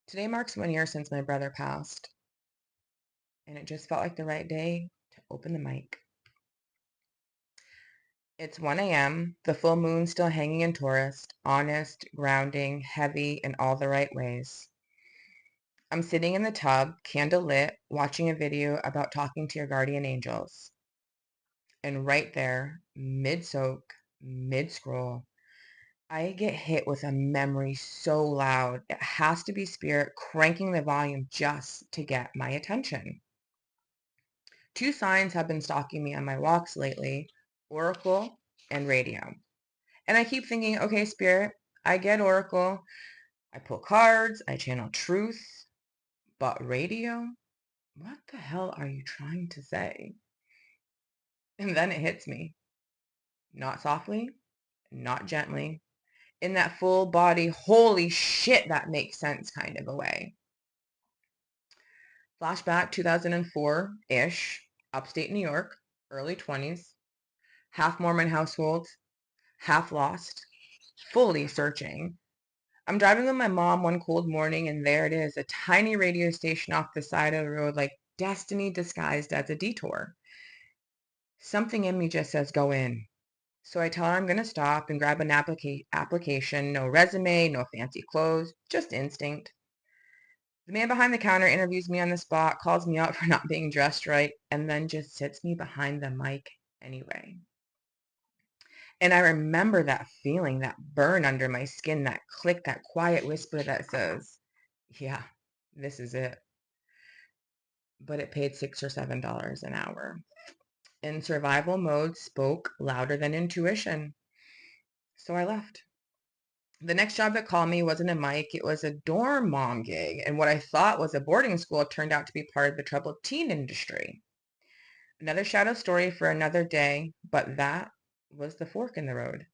Today marks 1 year since my brother passed, and it just felt like the right day to open the mic. It's 1 a.m., the full moon still hanging in Taurus, honest, grounding, heavy in all the right ways. I'm sitting in the tub, candle lit, watching a video about talking to your guardian angels. And right there, mid-soak, mid-scroll, I get hit with a memory so loud, it has to be spirit cranking the volume just to get my attention. Two signs have been stalking me on my walks lately, Oracle and radio. And I keep thinking, okay, spirit, I get Oracle. I pull cards, I channel truth, but radio? What the hell are you trying to say? And then it hits me. Not softly, not gently, in that full body, holy shit, that makes sense kind of a way. Flashback 2004-ish, upstate New York, early 20s, half Mormon household, half lost, fully searching. I'm driving with my mom one cold morning, and there it is, a tiny radio station off the side of the road, like destiny disguised as a detour. Something in me just says, go in. So I tell her I'm going to stop and grab an application, no resume, no fancy clothes, just instinct. The man behind the counter interviews me on the spot, calls me out for not being dressed right, and then just sits me behind the mic anyway. And I remember that feeling, that burn under my skin, that click, that quiet whisper that says, yeah, this is it. But it paid $6 or $7 an hour. In survival mode, spoke louder than intuition. So I left. The next job that called me wasn't a mic, it was a dorm mom gig. And what I thought was a boarding school turned out to be part of the troubled teen industry. Another shadow story for another day, but that was the fork in the road.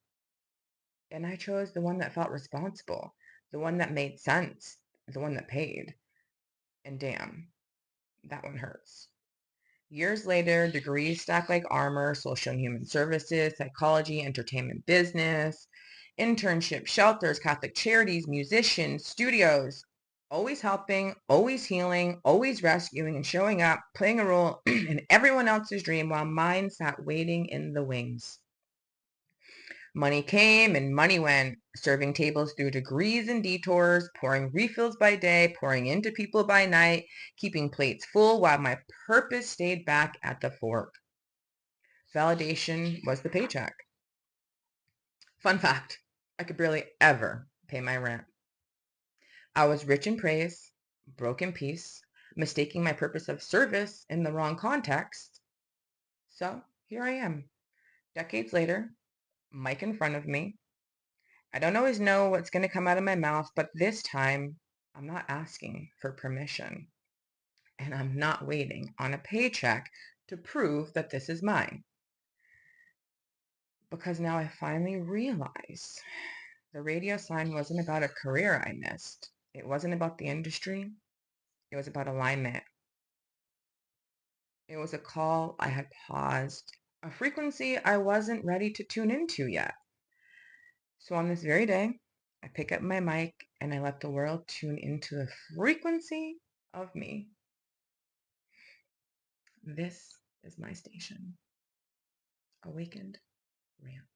And I chose the one that felt responsible, the one that made sense, the one that paid. And damn, that one hurts. Years later, degrees stacked like armor, social and human services, psychology, entertainment business, internship, shelters, Catholic charities, musicians, studios, always helping, always healing, always rescuing and showing up, playing a role in everyone else's dream while mine sat waiting in the wings. Money came and money went, serving tables through degrees and detours, pouring refills by day, pouring into people by night, keeping plates full while my purpose stayed back at the fork. Validation was the paycheck. Fun fact, I could barely ever pay my rent. I was rich in praise, broke in peace, mistaking my purpose of service in the wrong context. So here I am, decades later, mic in front of me. I don't always know what's going to come out of my mouth, but this time I'm not asking for permission. And I'm not waiting on a paycheck to prove that this is mine. Because now I finally realize the radio sign wasn't about a career I missed. It wasn't about the industry. It was about alignment. It was a call I had paused, a frequency I wasn't ready to tune into yet. So on this very day, I pick up my mic and I let the world tune into the frequency of me. This is my station. Awakened Rant.